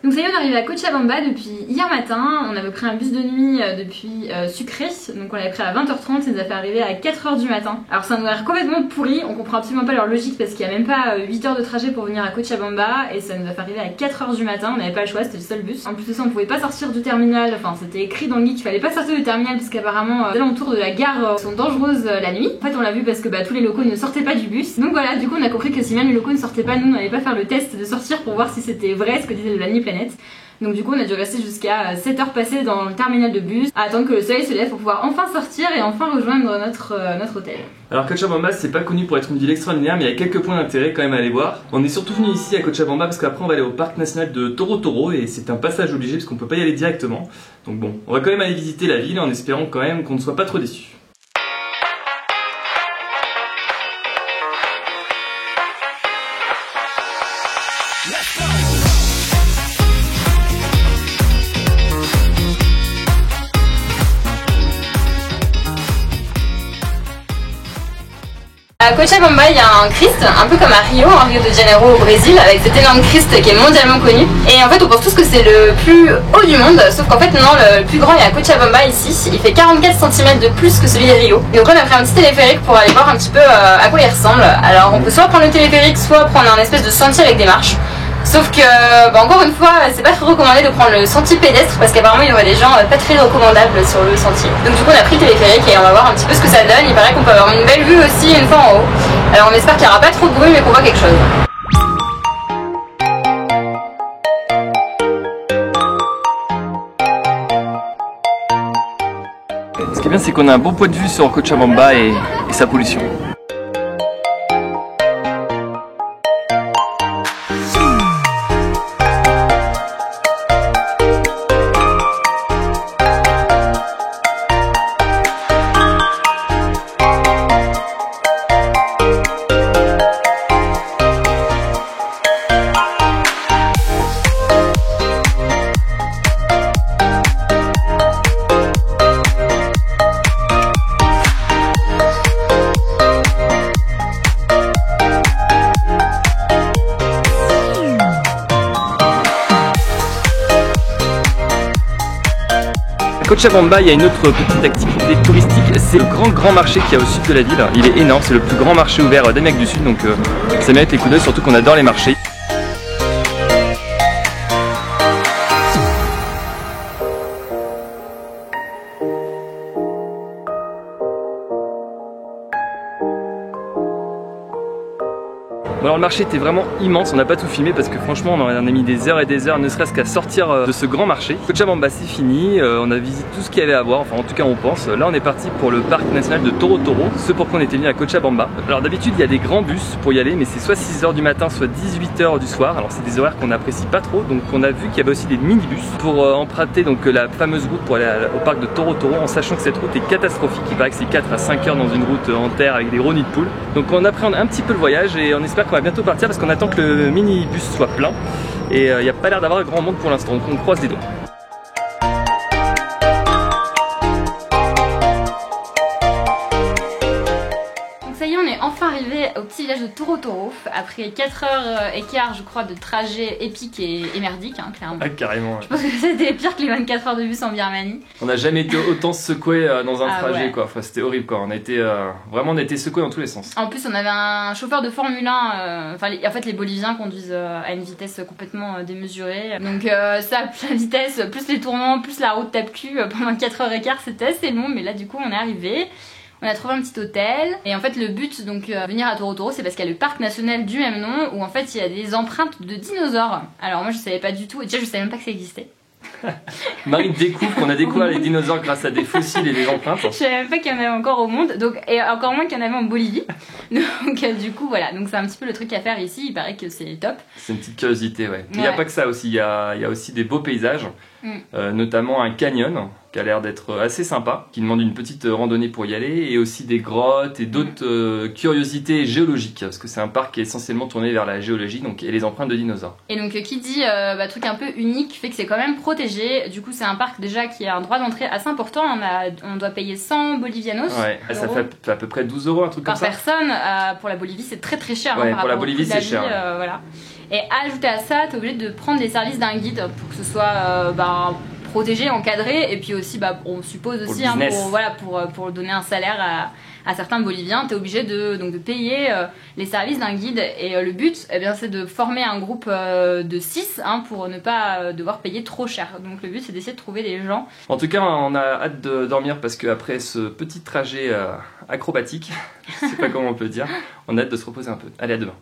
Donc ça y est, on est arrivé à Cochabamba depuis hier matin. On avait pris un bus de nuit depuis Sucré, donc on l'avait pris à 20h30, ça nous a fait arriver à 4h du matin. Alors c'est un horaire complètement pourri, on comprend absolument pas leur logique parce qu'il y a même pas 8 heures de trajet pour venir à Cochabamba et ça nous a fait arriver à 4h du matin, on n'avait pas le choix, c'était le seul bus. En plus de ça, on pouvait pas sortir du terminal, enfin c'était écrit dans le guide qu'il fallait pas sortir du terminal parce qu'apparemment les alentours de la gare sont dangereuses la nuit. En fait on l'a vu parce que tous les locaux ne sortaient pas du bus. Donc voilà, du coup on a compris que si même les locaux ne sortaient pas, nous on n'allait pas faire le test de sortir pour voir si c'était vrai ce que disait Lani Planète. Donc du coup on a dû rester jusqu'à 7 heures passées dans le terminal de bus à attendre que le soleil se lève pour pouvoir enfin sortir et enfin rejoindre notre hôtel. Alors Cochabamba c'est pas connu pour être une ville extraordinaire mais il y a quelques points d'intérêt quand même à aller voir. On est surtout venu ici à Cochabamba parce qu'après on va aller au parc national de Toro Toro et c'est un passage obligé parce qu'on peut pas y aller directement. Donc bon, on va quand même aller visiter la ville en espérant quand même qu'on ne soit pas trop déçus. À Cochabamba, il y a un Christ, un peu comme à Rio de Janeiro au Brésil, avec cet énorme Christ qui est mondialement connu. Et en fait, on pense tous que c'est le plus haut du monde, sauf qu'en fait, non, le plus grand est à Cochabamba ici. Il fait 44 cm de plus que celui de Rio. Et donc là, on a pris un petit téléphérique pour aller voir un petit peu à quoi il ressemble. Alors, on peut soit prendre le téléphérique, soit prendre un espèce de sentier avec des marches. Sauf que, encore une fois, c'est pas très recommandé de prendre le sentier pédestre parce qu'apparemment il y aurait des gens pas très recommandables sur le sentier. Donc du coup on a pris le téléphérique et on va voir un petit peu ce que ça donne. Il paraît qu'on peut avoir une belle vue aussi une fois en haut. Alors on espère qu'il n'y aura pas trop de bruit mais qu'on voit quelque chose. Ce qui est bien c'est qu'on a un bon point de vue sur Cochabamba et sa pollution. À Cochabamba, il y a une autre petite activité touristique, c'est le grand marché qu'il y a au sud de la ville. Il est énorme, c'est le plus grand marché ouvert d'Amérique du Sud, donc ça mérite les coups d'œil, surtout qu'on adore les marchés. Bon alors le marché était vraiment immense, on n'a pas tout filmé parce que franchement on a mis des heures et des heures ne serait-ce qu'à sortir de ce grand marché. Cochabamba c'est fini, on a visité tout ce qu'il y avait à voir, enfin en tout cas on pense. Là on est parti pour le parc national de Toro Toro, ce pour quoi on était venu à Cochabamba. Alors d'habitude il y a des grands bus pour y aller mais c'est soit 6 h du matin soit 18 h du soir. Alors c'est des horaires qu'on n'apprécie pas trop, donc on a vu qu'il y avait aussi des minibus pour emprunter donc la fameuse route pour aller au parc de Toro Toro en sachant que cette route est catastrophique. Il paraît que c'est 4 à 5 heures dans une route en terre avec des gros nids de poules. Donc on appréhende un petit peu le voyage et on espère qu'on va bientôt partir parce qu'on attend que le minibus soit plein et il n'y a pas l'air d'avoir grand monde pour l'instant, donc on croise les doigts. Ça y est, on est enfin arrivé au petit village de Toro Toro après 4h15 je crois de trajet épique et merdique clairement. Ah carrément. Je pense que c'était pire que les 24 heures de bus en Birmanie. On n'a jamais été autant secoué dans un trajet ouais. quoi, enfin, c'était horrible quoi, on a été secoué dans tous les sens. En plus on avait un chauffeur de Formule 1, en fait les Boliviens conduisent à une vitesse complètement démesurée. Donc ça, la vitesse, plus les tournants, plus la route tape-cul, pendant 4h15 c'était assez long mais là du coup on est arrivé. On a trouvé un petit hôtel et en fait le but donc venir à Toro Toro c'est parce qu'il y a le parc national du même nom où en fait il y a des empreintes de dinosaures. Alors moi je savais pas du tout, déjà je savais même pas que ça existait. Marine découvre qu'on a découvert les dinosaures grâce à des fossiles et des empreintes. Je savais même pas qu'il y en avait encore au monde, donc, et encore moins qu'il y en avait en Bolivie. Donc du coup voilà, donc c'est un petit peu le truc à faire ici, il paraît que c'est top. C'est une petite curiosité ouais. Il n'y a pas que ça aussi, il y a aussi des beaux paysages, notamment un canyon qui a l'air d'être assez sympa, qui demande une petite randonnée pour y aller, et aussi des grottes et d'autres curiosités géologiques, parce que c'est un parc qui est essentiellement tourné vers la géologie, donc, et les empreintes de dinosaures. Et donc qui dit truc un peu unique, fait que c'est quand même protégé, du coup c'est un parc déjà qui a un droit d'entrée assez important, on doit payer 100 bolivianos. Ouais, ça fait à peu près 12 €, un truc comme ça. Par personne, pour la Bolivie c'est très cher. Ouais, pour la Bolivie c'est cher. Voilà. Et ajouté à ça, tu es obligé de prendre les services d'un guide pour que ce soit protégé, encadré, et puis aussi on suppose aussi pour donner un salaire à certains Boliviens, tu es obligé de payer les services d'un guide. Et le but, c'est de former un groupe de 6 pour ne pas devoir payer trop cher. Donc le but, c'est d'essayer de trouver des gens. En tout cas, on a hâte de dormir parce qu'après ce petit trajet acrobatique, je sais pas comment on peut dire, on a hâte de se reposer un peu. Allez, à demain.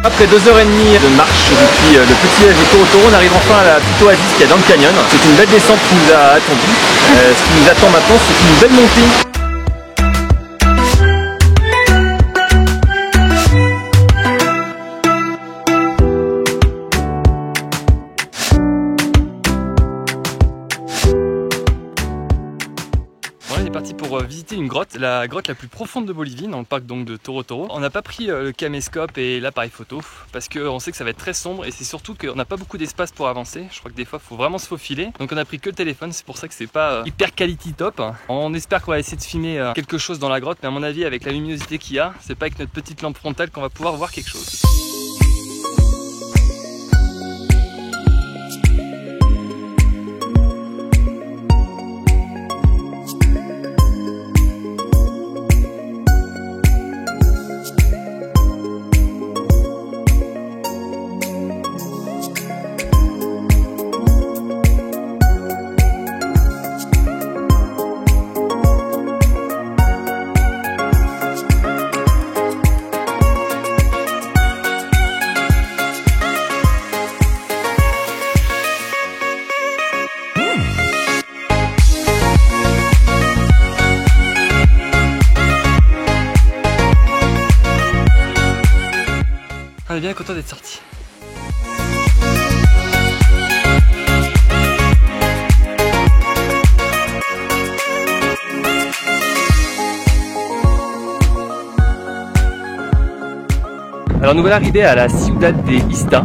Après 2h30 de marche depuis le petit village de Toro Toro, on arrive enfin à la petite oasis qu'il y a dans le canyon. C'est une belle descente qui nous a attendu. Ce qui nous attend maintenant, c'est une belle montée. On est parti pour visiter une grotte, la grotte la plus profonde de Bolivie, dans le parc donc de Toro Toro. On n'a pas pris le caméscope et l'appareil photo parce qu'on sait que ça va être très sombre et c'est surtout qu'on n'a pas beaucoup d'espace pour avancer. Je crois que des fois il faut vraiment se faufiler. Donc on a pris que le téléphone, c'est pour ça que c'est pas hyper quality top. On espère qu'on va essayer de filmer quelque chose dans la grotte, mais à mon avis avec la luminosité qu'il y a, c'est pas avec notre petite lampe frontale qu'on va pouvoir voir quelque chose. On est bien content d'être sorti. Alors nous voilà arrivés à la Ciudad de Ista.